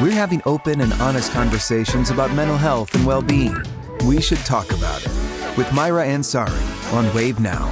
We're having open and honest conversations about mental health and well-being. We should talk about it with Maira Ansari on Wave Now.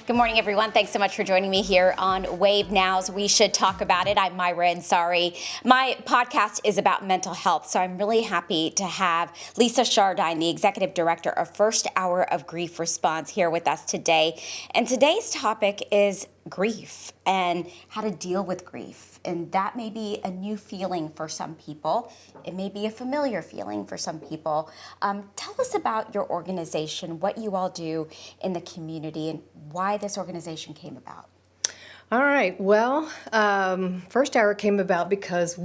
Good morning, everyone. Thanks so much for joining me here on Wave Now's We Should Talk About It. I'm Maira Ansari. My podcast is about mental health, so I'm really happy to have Lisa Schardein, the Executive Director of First Hour of Grief Response, here with us today. And today's topic is grief and how to deal with grief. And that may be a new feeling for some people. It may be a familiar feeling for some people. Tell us about your organization, what you all do in the community, and why this organization came about. All right. Well, First Hour came about because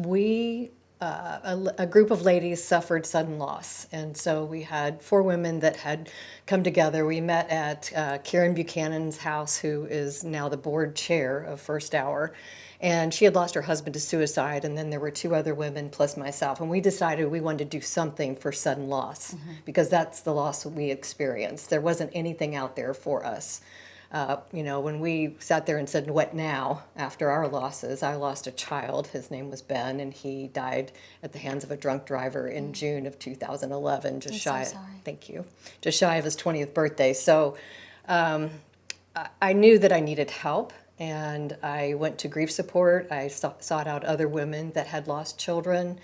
a group of ladies suffered sudden loss. And so we had 4 women that had come together. We met at Karen Buchanan's house, who is now the board chair of First Hour. And she had lost her husband to suicide, and then there were 2 other women plus myself. And we decided we wanted to do something for sudden loss, because that's the loss that we experienced. There wasn't anything out there for us. When we sat there and said, what now, after our losses, I lost a child. His name was Ben, and he died at the hands of a drunk driver in June of 2011, just shy of his 20th birthday. So I knew that I needed help, and I went to grief support. I sought out other women that had lost children,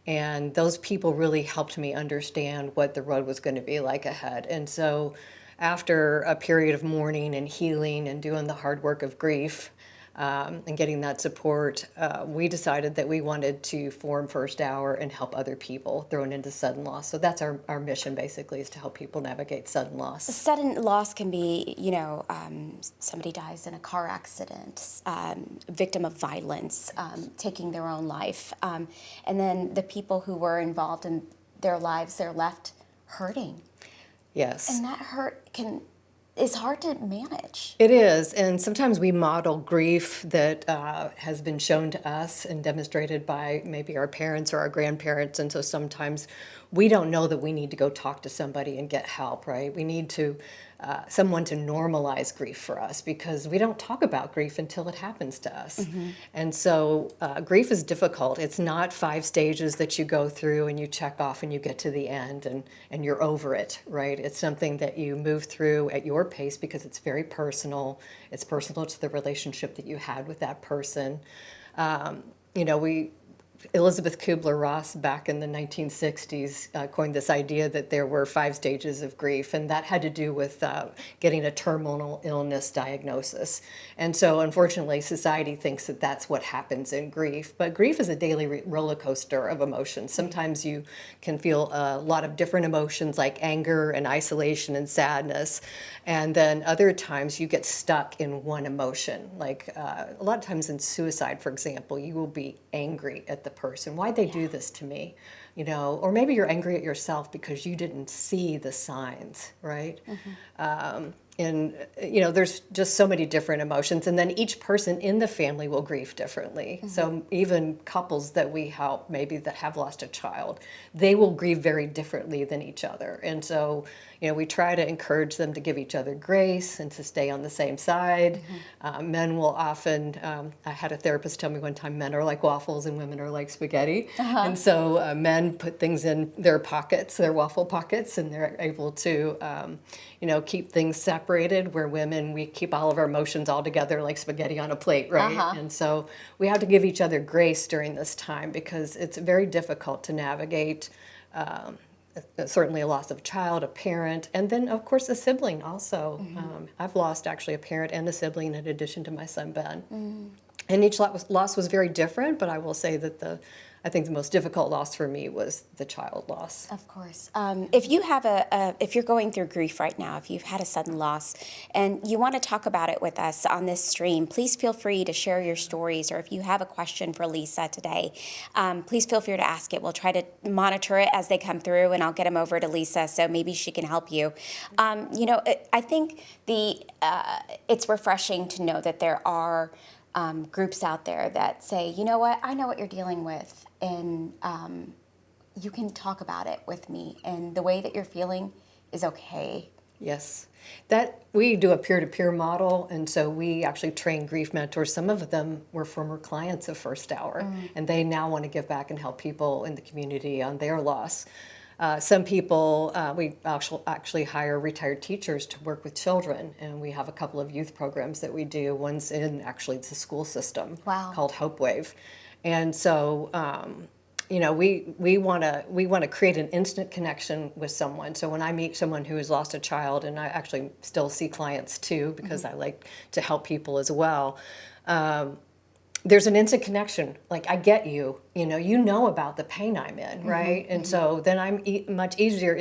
and those people really helped me understand what the road was going to be like ahead. And so after a period of mourning and healing and doing the hard work of grief and getting that support, we decided that we wanted to form First Hour and help other people thrown into sudden loss. So that's our mission, basically, is to help people navigate sudden loss. Sudden loss can be, somebody dies in a car accident, victim of violence, taking their own life. And then the people who were involved in their lives, they're left hurting. Yes. And that hurt is hard to manage. It is, and sometimes we model grief that has been shown to us and demonstrated by maybe our parents or our grandparents, and so sometimes we don't know that we need to go talk to somebody and get help, right? We need to someone to normalize grief for us, because we don't talk about grief until it happens to us. And so grief is difficult. It's not 5 stages that you go through and you check off and you get to the end and you're over it, right? It's something that you move through at your pace, because it's very personal. It's personal to the relationship that you had with that person. Elizabeth Kubler-Ross back in the 1960s coined this idea that there were 5 stages of grief, and that had to do with getting a terminal illness diagnosis. And so unfortunately, society thinks that that's what happens in grief, but grief is a daily roller coaster of emotions. Sometimes you can feel a lot of different emotions like anger and isolation and sadness, and then other times you get stuck in one emotion. Like a lot of times in suicide, for example, you will be angry at the person. Why'd they do this to me? Or maybe you're angry at yourself because you didn't see the signs, right? There's just so many different emotions, and then each person in the family will grieve differently. So even couples that we help, maybe that have lost a child, they will grieve very differently than each other. And so, we try to encourage them to give each other grace and to stay on the same side. Men will often, I had a therapist tell me one time, men are like waffles and women are like spaghetti. And so men put things in their pockets, their waffle pockets, and they're able to, keep things separated, where women, we keep all of our emotions all together like spaghetti on a plate, right? And so we have to give each other grace during this time, because it's very difficult to navigate certainly a loss of a child, a parent, and then, of course, a sibling also. I've lost actually a parent and a sibling in addition to my son, Ben. And each loss was very different, but I will say that I think the most difficult loss for me was the child loss. Of course. If you're going through grief right now, if you've had a sudden loss and you want to talk about it with us on this stream, please feel free to share your stories, or if you have a question for Lisa today, please feel free to ask it. We'll try to monitor it as they come through, and I'll get them over to Lisa so maybe she can help you. I think it's refreshing to know that there are groups out there that say, you know what, I know what you're dealing with, and you can talk about it with me, and the way that you're feeling is okay. Yes. That we do a peer-to-peer model, and so we actually train grief mentors. Some of them were former clients of First Hour, and they now want to give back and help people in the community on their loss. Some people, we actually hire retired teachers to work with children, and we have a couple of youth programs that we do. One's in actually the school system called Hope Wave. And so we want to create an instant connection with someone. So when I meet someone who has lost a child, and I actually still see clients too, because I like to help people as well, there's an instant connection. Like, I get you, you know about the pain I'm in, right? And so then I'm much easier.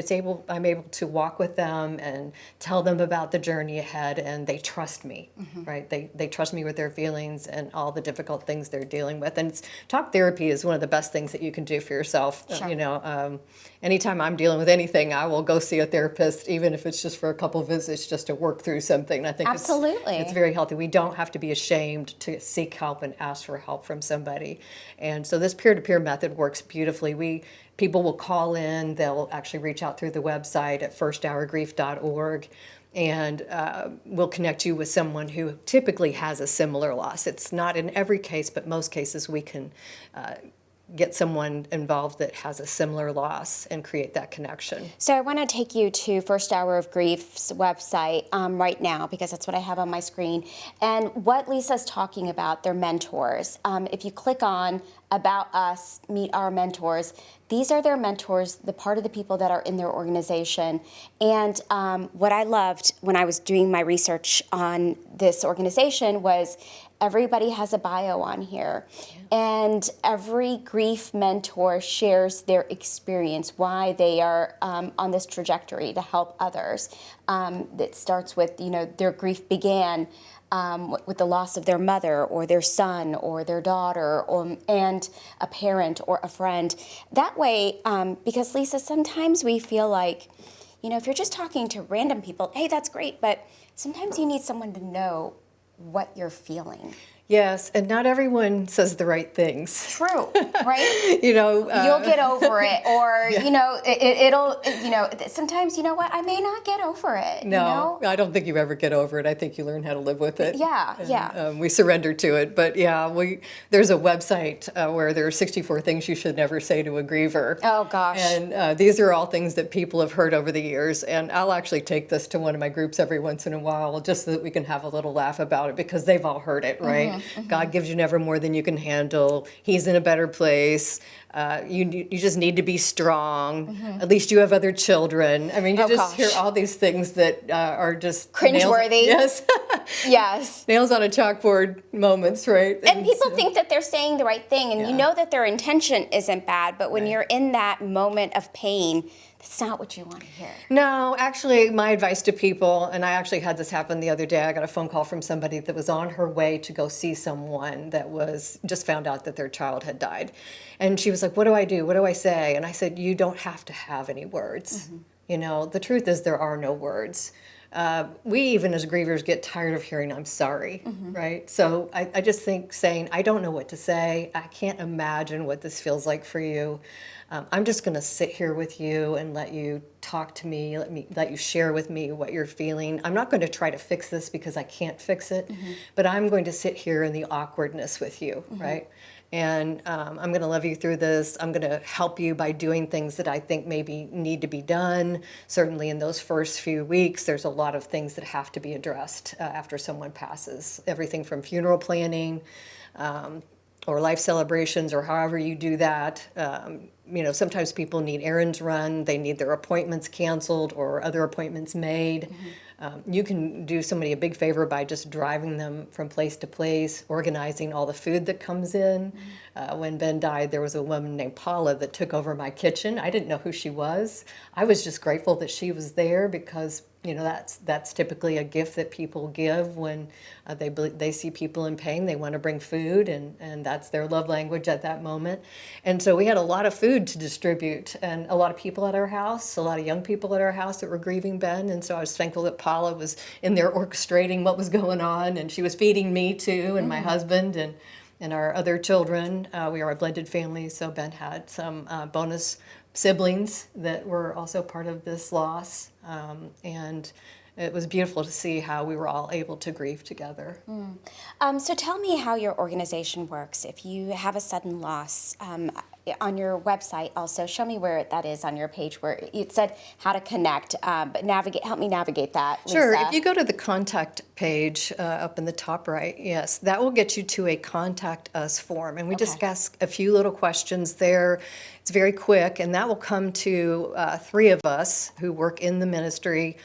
I'm able to walk with them and tell them about the journey ahead, and they trust me, right? They trust me with their feelings and all the difficult things they're dealing with. And talk therapy is one of the best things that you can do for yourself. Sure. Anytime I'm dealing with anything, I will go see a therapist, even if it's just for a couple visits, just to work through something. I think absolutely, it's very healthy. We don't have to be ashamed to seek help and ask for help from somebody. And so this peer-to-peer method works beautifully. People will call in, they'll actually reach out through the website at firsthourgrief.org, and we'll connect you with someone who typically has a similar loss. It's not in every case, but most cases we can get someone involved that has a similar loss and create that connection. So I want to take you to First Hour of Grief's website right now, because that's what I have on my screen. And what Lisa's talking about, their mentors. If you click on About Us, Meet Our Mentors, these are their mentors, the part of the people that are in their organization. And what I loved when I was doing my research on this organization was everybody has a bio on here. And every grief mentor shares their experience, why they are on this trajectory to help others. That starts with, their grief began with the loss of their mother or their son or their daughter and a parent or a friend. That way, because Lisa, sometimes we feel like, if you're just talking to random people, hey, that's great, but sometimes you need someone to know what you're feeling. Yes, and not everyone says the right things. True, right? You'll get over it, or it'll. Sometimes I may not get over it. No, I don't think you ever get over it. I think you learn how to live with it. Yeah. We surrender to it, but there's a website where there are 64 things you should never say to a griever. Oh gosh. And these are all things that people have heard over the years, and I'll actually take this to one of my groups every once in a while, just so that we can have a little laugh about it, because they've all heard it, right? God gives you never more than you can handle. He's in a better place. You just need to be strong. At least you have other children. I mean, you hear all these things that are just cringeworthy. Yes. Yes. Nails on a chalkboard moments, right? And people think that they're saying the right thing, and you know that their intention isn't bad, but when you're in that moment of pain, that's not what you want to hear. No, actually, my advice to people, and I actually had this happen the other day, I got a phone call from somebody that was on her way to go see someone that just found out that their child had died. And she was like, what do I do? What do I say? And I said, you don't have to have any words. The truth is there are no words. We even as grievers get tired of hearing I'm sorry, right? So I just think saying, I don't know what to say. I can't imagine what this feels like for you. I'm just going to sit here with you and let you talk to me, let you share with me what you're feeling. I'm not going to try to fix this because I can't fix it, but I'm going to sit here in the awkwardness with you, right? And I'm going to love you through this. I'm going to help you by doing things that I think maybe need to be done. Certainly in those first few weeks, there's a lot of things that have to be addressed after someone passes. Everything from funeral planning, or life celebrations, or however you do that. Sometimes people need errands run, they need their appointments canceled or other appointments made. You can do somebody a big favor by just driving them from place to place, organizing all the food that comes in. When Ben died, there was a woman named Paula that took over my kitchen. I didn't know who she was. I was just grateful that she was there, because that's typically a gift that people give when they see people in pain. They want to bring food, and that's their love language at that moment. And so we had a lot of food to distribute, and a lot of people at our house, a lot of young people at our house that were grieving Ben. And so I was thankful that Paula was in there orchestrating what was going on, and she was feeding me too, and my husband, and our other children. We are a blended family, so Ben had some bonus siblings that were also part of this loss. And it was beautiful to see how we were all able to grieve together. So tell me how your organization works. If you have a sudden loss, on your website also, show me where that is on your page where it said how to connect, but help me navigate that, Lisa. Sure, if you go to the contact page up in the top right, yes, that will get you to a contact us form. And we just ask a few little questions there. It's very quick, and that will come to three of us who work in the ministry.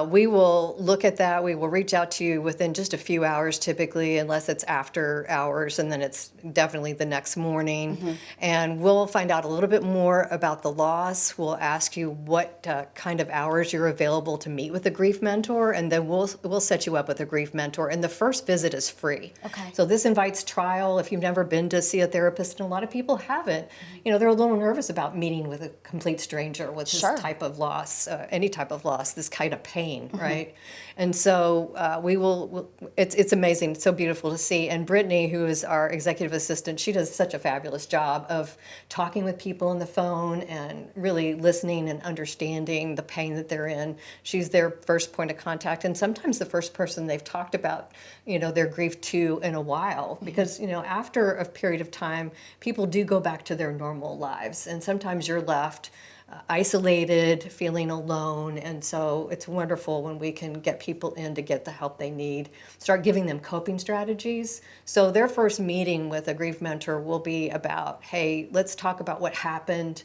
We will look at that. We will reach out to you within just a few hours typically, unless it's after hours, and then it's definitely the next morning. And we'll find out a little bit more about the loss. We'll ask you what kind of hours you're available to meet with a grief mentor, and then we'll set you up with a grief mentor. And the first visit is free. Okay. So this invites trial if you've never been to see a therapist, and a lot of people haven't. You know, they're a little nervous about meeting with a complete stranger with this type of loss, any type of loss, this kind of pain, right? And so it's amazing. It's so beautiful to see. And Brittany, who is our executive assistant, she does such a fabulous job of talking with people on the phone and really listening and understanding the pain that they're in. She's their first point of contact, and sometimes the first person they've talked about, their grief to in a while, because, after a period of time, people do go back to their normal lives, and sometimes you're left isolated, feeling alone, and so it's wonderful when we can get people in to get the help they need, start giving them coping strategies. So their first meeting with a grief mentor will be about, hey, let's talk about what happened,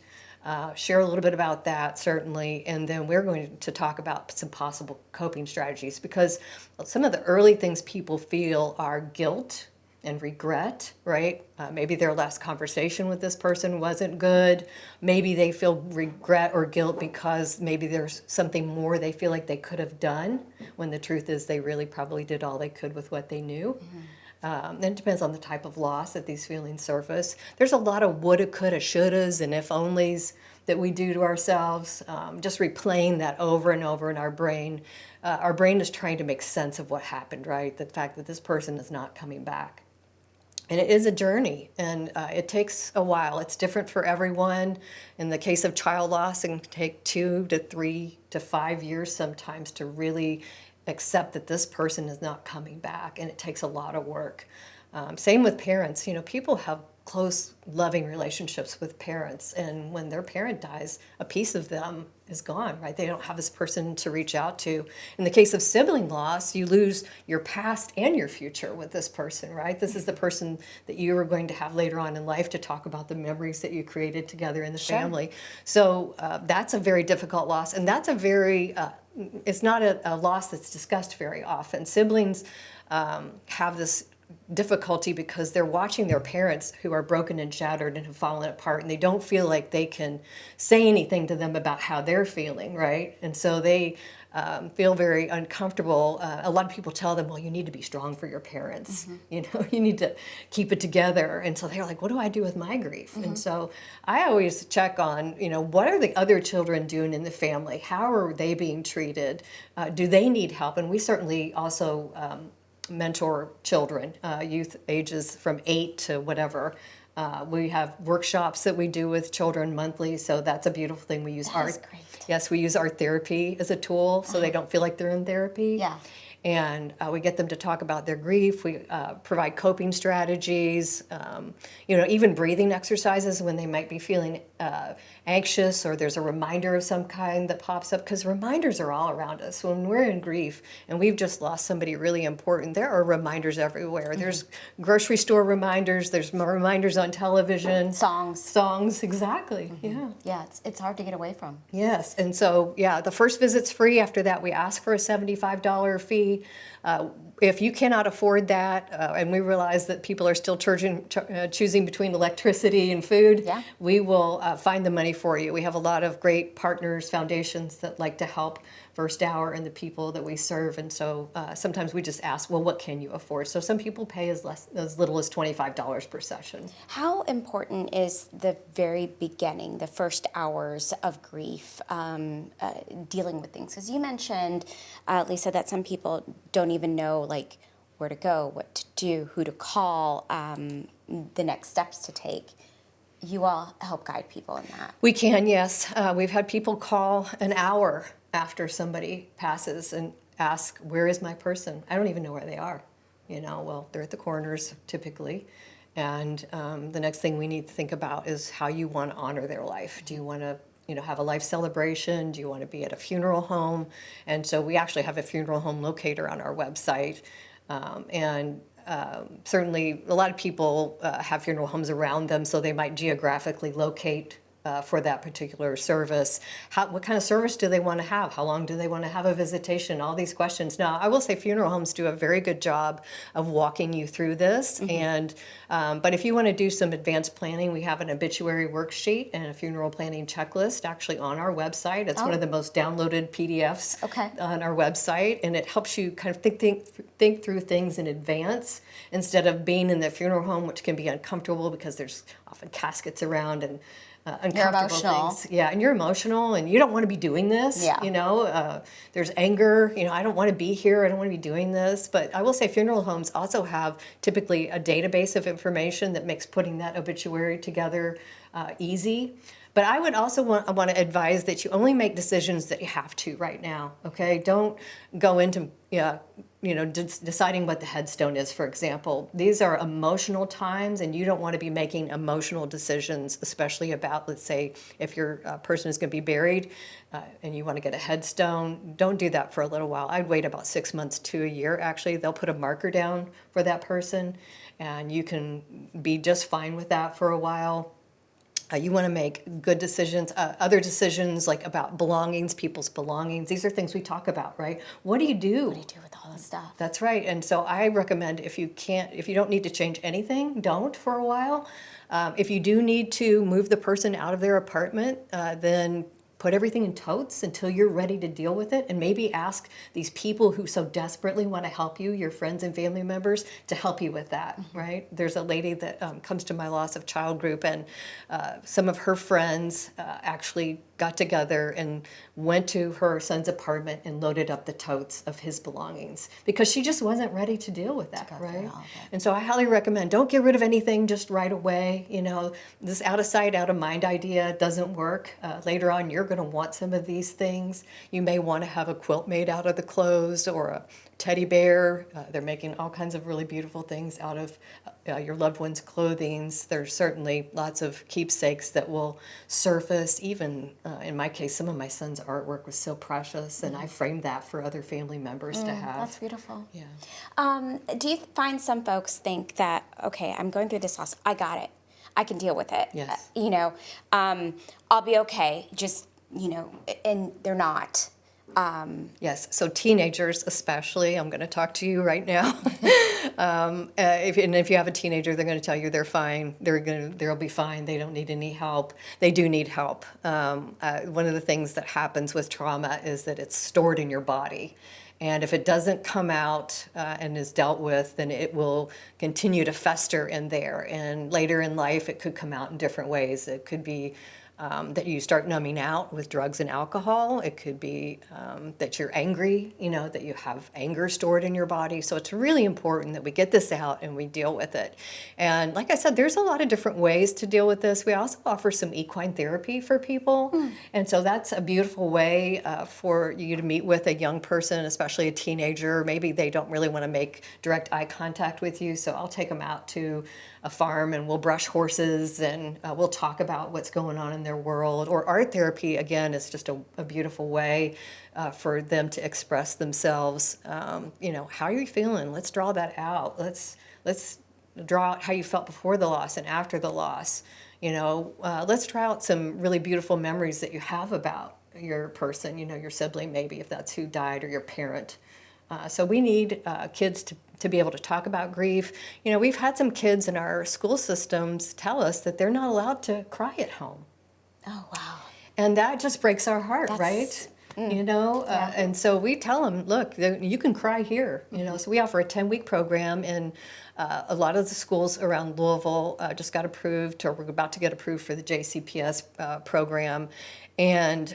share a little bit about that, certainly, and then we're going to talk about some possible coping strategies, because some of the early things people feel are guilt and regret, right? Maybe their last conversation with this person wasn't good. Maybe they feel regret or guilt because maybe there's something more they feel like they could have done, when the truth is they really probably did all they could with what they knew. And it depends on the type of loss that these feelings surface. There's a lot of woulda, coulda, shouldas, and if onlys that we do to ourselves, just replaying that over and over in our brain. Our brain is trying to make sense of what happened, right? The fact that this person is not coming back. And it is a journey, and it takes a while. It's different for everyone. In the case of child loss, it can take 2 to 3 to 5 years sometimes to really accept that this person is not coming back, and it takes a lot of work. Same with parents. People have close, loving relationships with parents, and when their parent dies, a piece of them is gone, right? They don't have this person to reach out to. In the case of sibling loss, you lose your past and your future with this person, right? This is the person that you are going to have later on in life to talk about the memories that you created together in the family. So that's a very difficult loss, and that's a very, it's not a loss that's discussed very often. Siblings have this difficulty because they're watching their parents who are broken and shattered and have fallen apart, and they don't feel like they can say anything to them about how they're feeling, right? And so they feel very uncomfortable. A lot of people tell them, well, you need to be strong for your parents. You need to keep it together. And so they're like, what do I do with my grief? And so I always check on, what are the other children doing in the family? How are they being treated? Do they need help? And we certainly also mentor children, youth ages from 8 to whatever. We have workshops that we do with children monthly, so that's a beautiful thing. We use art. Great. Yes, we use art therapy as a tool, so they don't feel like they're in therapy. Yeah. And we get them to talk about their grief. We provide coping strategies, even breathing exercises when they might be feeling anxious, or there's a reminder of some kind that pops up, because reminders are all around us. When we're in grief and we've just lost somebody really important, there are reminders everywhere. There's grocery store reminders, there's reminders on television. Songs, exactly, yeah. Yeah, it's hard to get away from. Yes, and so, the first visit's free. After that, we ask for a $75 fee. If you cannot afford that, and we realize that people are still choosing between electricity and food, we will find the money for you. We have a lot of great partners, foundations that like to help First Hour and the people that we serve, and so sometimes we just ask, well, what can you afford? So some people pay as little as $25 per session. How important is the very beginning, the first hours of grief, dealing with things? Because you mentioned, Lisa, that some people don't even know where to go, what to do, who to call, the next steps to take. you all help guide people in that. We can, yes. We've had people call an hour after somebody passes and ask, where is my person? I don't even know where they are. Well, they're at the coroners typically. And the next thing we need to think about is how you want to honor their life. Do you want to have a life celebration? Do you want to be at a funeral home? And so we actually have a funeral home locator on our website. Certainly a lot of people have funeral homes around them, so they might geographically locate for that particular service. What kind of service do they want to have? How long do they want to have a visitation? All these questions. Now, I will say funeral homes do a very good job of walking you through this. But if you want to do some advanced planning, we have an obituary worksheet and a funeral planning checklist actually on our website. It's one of the most downloaded PDFs on our website, and it helps you kind of think through things in advance instead of being in the funeral home, which can be uncomfortable because there's often caskets around and uncomfortable things. Yeah, and you're emotional and you don't want to be doing this. Yeah. There's anger. I don't want to be here. I don't want to be doing this. But I will say funeral homes also have typically a database of information that makes putting that obituary together easy. But I would also want to advise that you only make decisions that you have to right now. Okay, don't go into deciding what the headstone is, for example. These are emotional times, and you don't want to be making emotional decisions, especially about, let's say, if your person is going to be buried and you want to get a headstone. Don't do that for a little while. I'd wait about 6 months to a year. Actually, they'll put a marker down for that person, and you can be just fine with that for a while. You want to make good decisions, other decisions like about belongings, people's belongings. These are things we talk about, right? What do you do? What do you do with all this stuff? That's right. And so I recommend if you don't need to change anything, don't for a while. If you do need to move the person out of their apartment, then put everything in totes until you're ready to deal with it, and maybe ask these people who so desperately want to help you, your friends and family members, to help you with that, right? There's a lady that comes to my loss of child group, and some of her friends actually got together and went to her son's apartment and loaded up the totes of his belongings because she just wasn't ready to deal with that, right? And so I highly recommend, don't get rid of anything just right away. This out of sight, out of mind idea doesn't work. Later on, you're going to want some of these things. You may want to have a quilt made out of the clothes or a teddy bear. They're making all kinds of really beautiful things out of your loved one's clothing. There's certainly lots of keepsakes that will surface. Even in my case, some of my son's artwork was so precious, and I framed that for other family members to have. That's beautiful. Yeah. Do you find some folks think that, okay, I'm going through this loss, I got it, I can deal with it. Yes. I'll be okay. Just and they're not. Yes, so teenagers especially, I'm going to talk to you right now. If you have a teenager, they're going to tell you they're fine. They'll be fine. They don't need any help. They do need help. One of the things that happens with trauma is that it's stored in your body. And if it doesn't come out and is dealt with, then it will continue to fester in there. And later in life, it could come out in different ways. It could be that you start numbing out with drugs and alcohol. It could be that you're angry, that you have anger stored in your body. So it's really important that we get this out and we deal with it. And like I said, there's a lot of different ways to deal with this. We also offer some equine therapy for people. And so that's a beautiful way for you to meet with a young person, especially a teenager. Maybe they don't really want to make direct eye contact with you. So I'll take them out to a farm and we'll brush horses and we'll talk about what's going on in their world. Or art therapy, again, is just a beautiful way for them to express themselves. How are you feeling? Let's draw that out. Let's draw out how you felt before the loss and after the loss. Let's draw out some really beautiful memories that you have about your person, your sibling maybe, if that's who died, or your parent. So we need kids to be able to talk about grief. We've had some kids in our school systems tell us that they're not allowed to cry at home. Oh, wow. And that just breaks our heart, right? Yeah. And so we tell them, look, you can cry here. So we offer a 10-week program in A lot of the schools around Louisville just got approved, or we're about to get approved for the JCPS program. And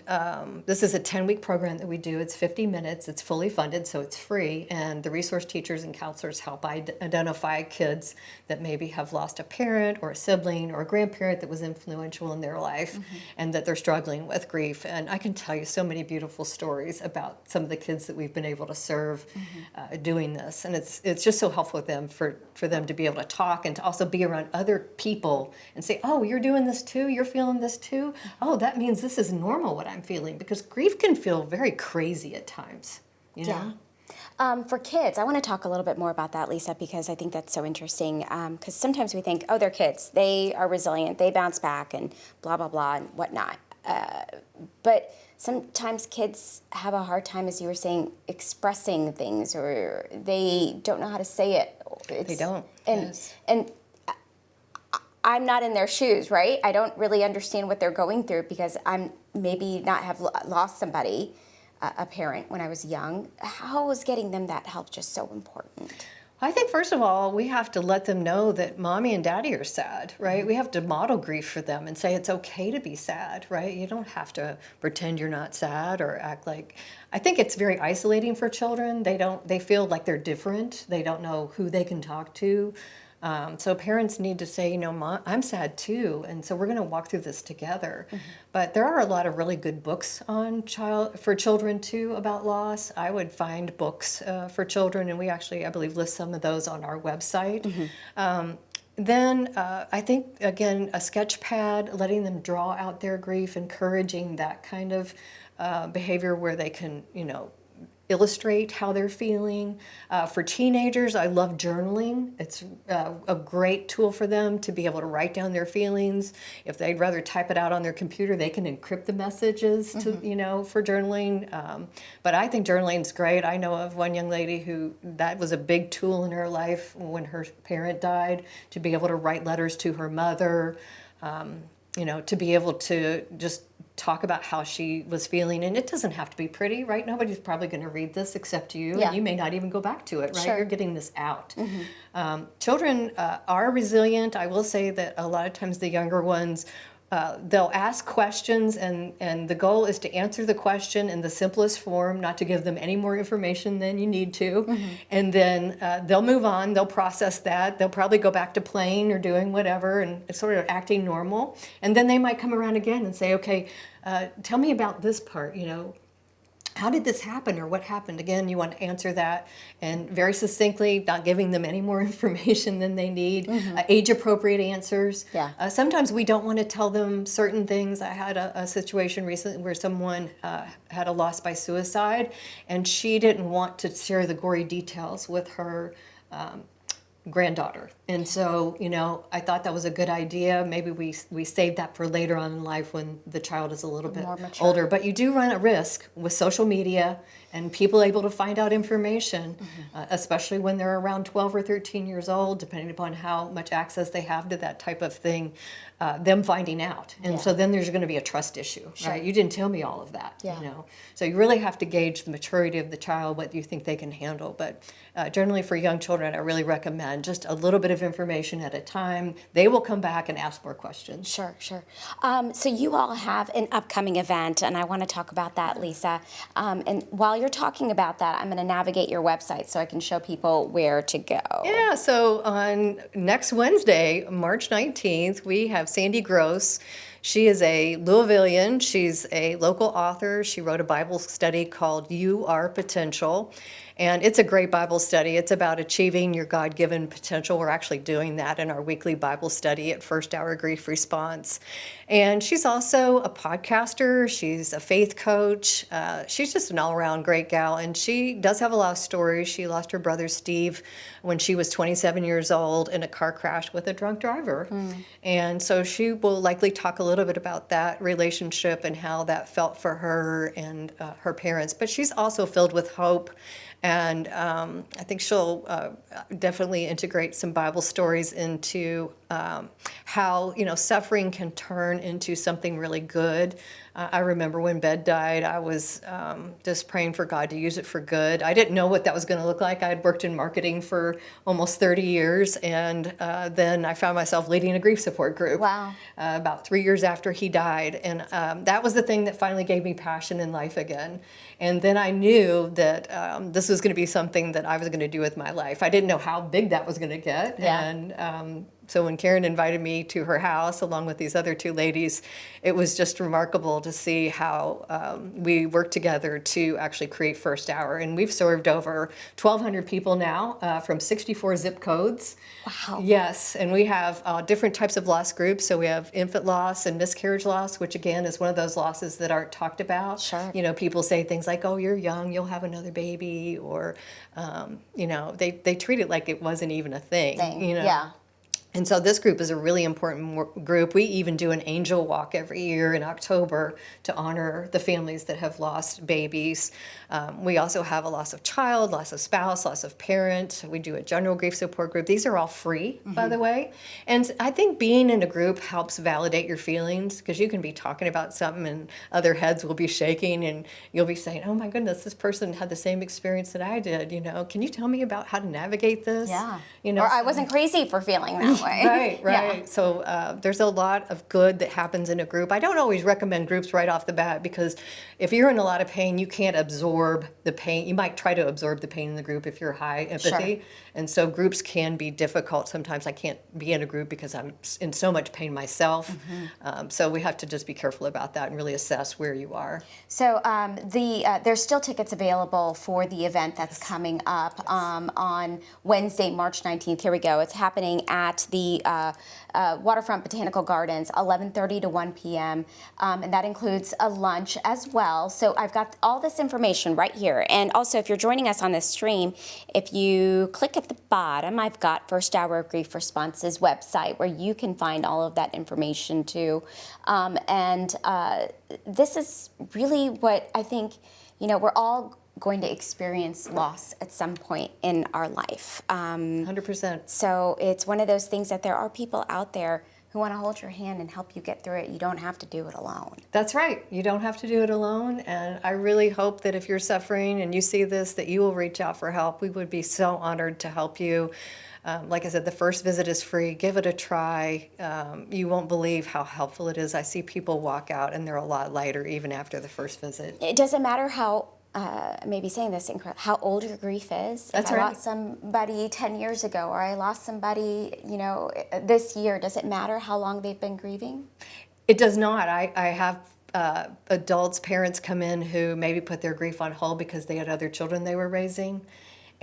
this is a 10-week program that we do. It's 50 minutes. It's fully funded, so it's free. And the resource teachers and counselors help identify kids that maybe have lost a parent or a sibling or a grandparent that was influential in their life, and that they're struggling with grief. And I can tell you so many beautiful stories about some of the kids that we've been able to serve doing this. And it's just so helpful with them for them to be able to talk and to also be around other people and say, oh, you're doing this too? You're feeling this too? Oh, that means this is normal what I'm feeling, because grief can feel very crazy at times, you know? For kids, I want to talk a little bit more about that, Lisa, because I think that's so interesting. Because sometimes we think, oh, they're kids. They are resilient. They bounce back and blah, blah, blah, and whatnot. But sometimes kids have a hard time, as you were saying, expressing things, or they don't know how to say it. They don't. And, yes. and I'm not in their shoes, right? I don't really understand what they're going through, because I'm maybe not have lost somebody, a parent, when I was young. How is getting them that help just so important? I think, first of all, we have to let them know that mommy and daddy are sad, right? We have to model grief for them and say it's okay to be sad, right? You don't have to pretend you're not sad or act like... I think it's very isolating for children. They feel like they're different. They don't know who they can talk to. So parents need to say, you know, Mom, I'm sad too, and so we're going to walk through this together. But there are a lot of really good books on for children too about loss. I would find books for children, and we actually, I believe, list some of those on our website. Then I think, again, a sketch pad, letting them draw out their grief, encouraging that kind of behavior where they can, you know, illustrate how they're feeling. For teenagers, I love journaling. It's a great tool for them to be able to write down their feelings. If they'd rather type it out on their computer, they can encrypt the messages to, you know, for journaling. But I think journaling's great. I know of one young lady who that was a big tool in her life when her parent died, to be able to write letters to her mother, you know, to be able to just talk about how she was feeling. And it doesn't have to be pretty, right? Nobody's probably going to read this except you, and you may not even go back to it, right? Sure. You're getting this out. Children are resilient. I will say that a lot of times the younger ones, they'll ask questions, and the goal is to answer the question in the simplest form, not to give them any more information than you need to. And then they'll move on, they'll process that, they'll probably go back to playing or doing whatever and sort of acting normal. And then they might come around again and say, okay, tell me about this part, you know. How did this happen, or what happened? Again, you want to answer that, and very succinctly, not giving them any more information than they need. Age-appropriate answers. Sometimes we don't want to tell them certain things. I had a situation recently where someone had a loss by suicide, and she didn't want to share the gory details with her granddaughter. And so, you know, I thought that was a good idea. Maybe we save that for later on in life when the child is a little bit older. But you do run a risk with social media and people able to find out information, especially when they're around 12 or 13 years old, depending upon how much access they have to that type of thing, them finding out. And so then there's going to be a trust issue, right? You didn't tell me all of that, you know. So you really have to gauge the maturity of the child, what you think they can handle. But generally for young children, I really recommend just a little bit of information at a time. They will come back and ask more questions. Sure. So you all have an upcoming event, and I want to talk about that, Lisa. And while you're talking about that, I'm going to navigate your website so I can show people where to go. Yeah, so on next Wednesday, March 19th, we have Sandy Gross. She is a Louisvillian. She's a local author. She wrote a Bible study called You Are Potential. And it's a great Bible study. It's about achieving your God-given potential. We're actually doing that in our weekly Bible study at First Hour Grief Response. And she's also a podcaster. She's a faith coach. She's just an all-around great gal. And she does have a lot of stories. She lost her brother Steve when she was 27 years old in a car crash with a drunk driver. And so she will likely talk a little bit about that relationship and how that felt for her and her parents. But she's also filled with hope. And I think she'll definitely integrate some Bible stories into how, suffering can turn into something really good. I remember when Ben died, I was just praying for God to use it for good. I didn't know what that was going to look like. I had worked in marketing for almost 30 years, and then I found myself leading a grief support group. Wow. About 3 years after he died. And that was the thing that finally gave me passion in life again. And then I knew that this was going to be something that I was going to do with my life. I didn't know how big that was going to get. Yeah. And so when Karen invited me to her house, along with these other two ladies, it was just remarkable to see how we worked together to actually create First Hour. And we've served over 1,200 people now from 64 zip codes. Wow. Yes, and we have different types of loss groups. So we have infant loss and miscarriage loss, which again is one of those losses that aren't talked about. Sure. People say things like, "Oh, you're young, you'll have another baby," or they treat it like it wasn't even a thing. Yeah. And so this group is a really important group. We even do an angel walk every year in October to honor the families that have lost babies. We also have a loss of child, loss of spouse, loss of parent. We do a general grief support group. These are all free, by the way. And I think being in a group helps validate your feelings, because you can be talking about something and other heads will be shaking and you'll be saying, "Oh my goodness, this person had the same experience that I did. Can you tell me about how to navigate this?" Yeah. Or I wasn't crazy for feeling that way. Right. Yeah. So there's a lot of good that happens in a group. I don't always recommend groups right off the bat, because if you're in a lot of pain, you can't absorb the pain. You might try to absorb the pain in the group if you're high empathy. Sure. And so groups can be difficult. Sometimes I can't be in a group because I'm in so much pain myself. So we have to just be careful about that and really assess where you are. So there's still tickets available for the event that's coming up on Wednesday, March 19th. Here we go. It's happening at the Waterfront Botanical Gardens, 11:30 to 1 p.m. And that includes a lunch as well. So I've got all this information right here. And also, if you're joining us on this stream, if you click at the bottom, I've got First Hour of Grief Response's website where you can find all of that information too. This is really what I think, we're all going to experience loss at some point in our life. 100%. So it's one of those things that there are people out there who want to hold your hand and help you get through it. You don't have to do it alone. That's right. You don't have to do it alone. And I really hope that if you're suffering and you see this, that you will reach out for help. We would be so honored to help you. Like I said, the first visit is free. Give it a try. You won't believe how helpful it is. I see people walk out and they're a lot lighter even after the first visit. It doesn't matter how, maybe saying this incorrect, how old your grief is. That's if I right. lost somebody 10 years ago or I lost somebody, this year, does it matter how long they've been grieving? It does not. I have adults, parents come in who maybe put their grief on hold because they had other children they were raising.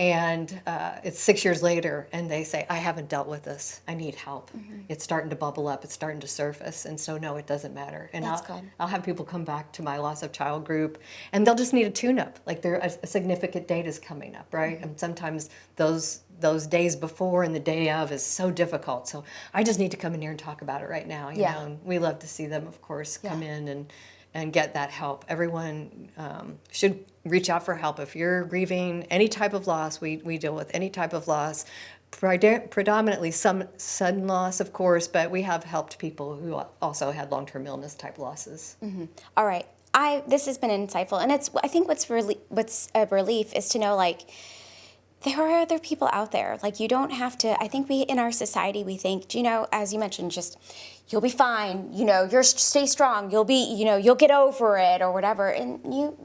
And it's 6 years later, and they say, "I haven't dealt with this. I need help. It's starting to bubble up. It's starting to surface." And so, no, it doesn't matter. And That's good. I'll have people come back to my loss of child group, and they'll just need a tune-up. Like a significant date is coming up, right? And sometimes those days before and the day of is so difficult. So I just need to come in here and talk about it right now. You know? And we love to see them, of course, come in and get that help. Everyone should reach out for help. If you're grieving any type of loss, we deal with any type of loss, predominantly some sudden loss, of course, but we have helped people who also had long-term illness type losses. All right. This has been insightful. And I think what's a relief is to know, there are other people out there. You don't have to, I think in our society, we think, as you mentioned, just, you'll be fine, stay strong, you'll get over it or whatever. And you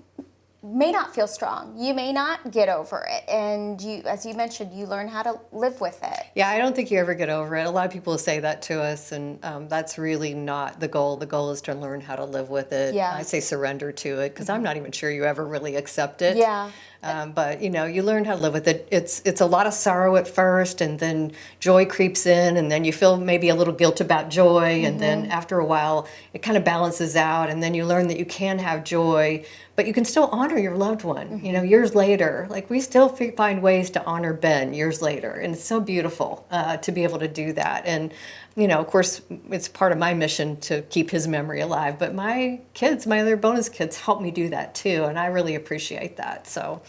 may not feel strong. You may not get over it. And as you mentioned, you learn how to live with it. Yeah, I don't think you ever get over it. A lot of people say that to us, and that's really not the goal. The goal is to learn how to live with it. Yeah. I say surrender to it, because I'm not even sure you ever really accept it. Yeah. But you learn how to live with it. It's a lot of sorrow at first, and then joy creeps in, and then you feel maybe a little guilt about joy, and then after a while it kind of balances out, and then you learn that you can have joy, but you can still honor your loved one. Years later, we still find ways to honor Ben years later, and it's so beautiful to be able to do that. And of course, it's part of my mission to keep his memory alive. But my kids, my other bonus kids, help me do that too, and I really appreciate that. So,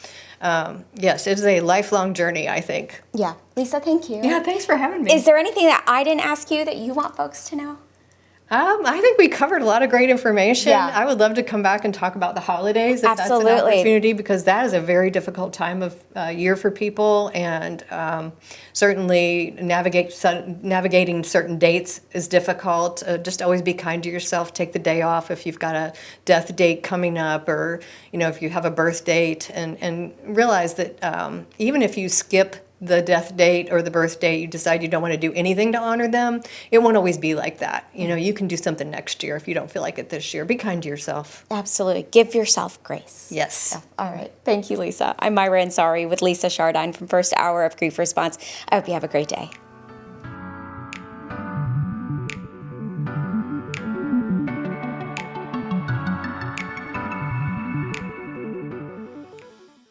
yes, it is a lifelong journey, I think. Yeah. Lisa, thank you. Yeah, thanks for having me. Is there anything that I didn't ask you that you want folks to know? I think we covered a lot of great information. Yeah. I would love to come back and talk about the holidays if Absolutely. that's an opportunity, because that is a very difficult time of year for people, and certainly navigating certain dates is difficult. Just always be kind to yourself. Take the day off if you've got a death date coming up, or if you have a birth date, and realize that even if you skip the death date or the birth date, you decide you don't want to do anything to honor them, it won't always be like that. You can do something next year if you don't feel like it this year. Be kind to yourself. Absolutely. Give yourself grace. Yes. Yeah. All right. Thank you, Lisa. I'm Maira Ansari with Lisa Schardein from First Hour of Grief Response. I hope you have a great day.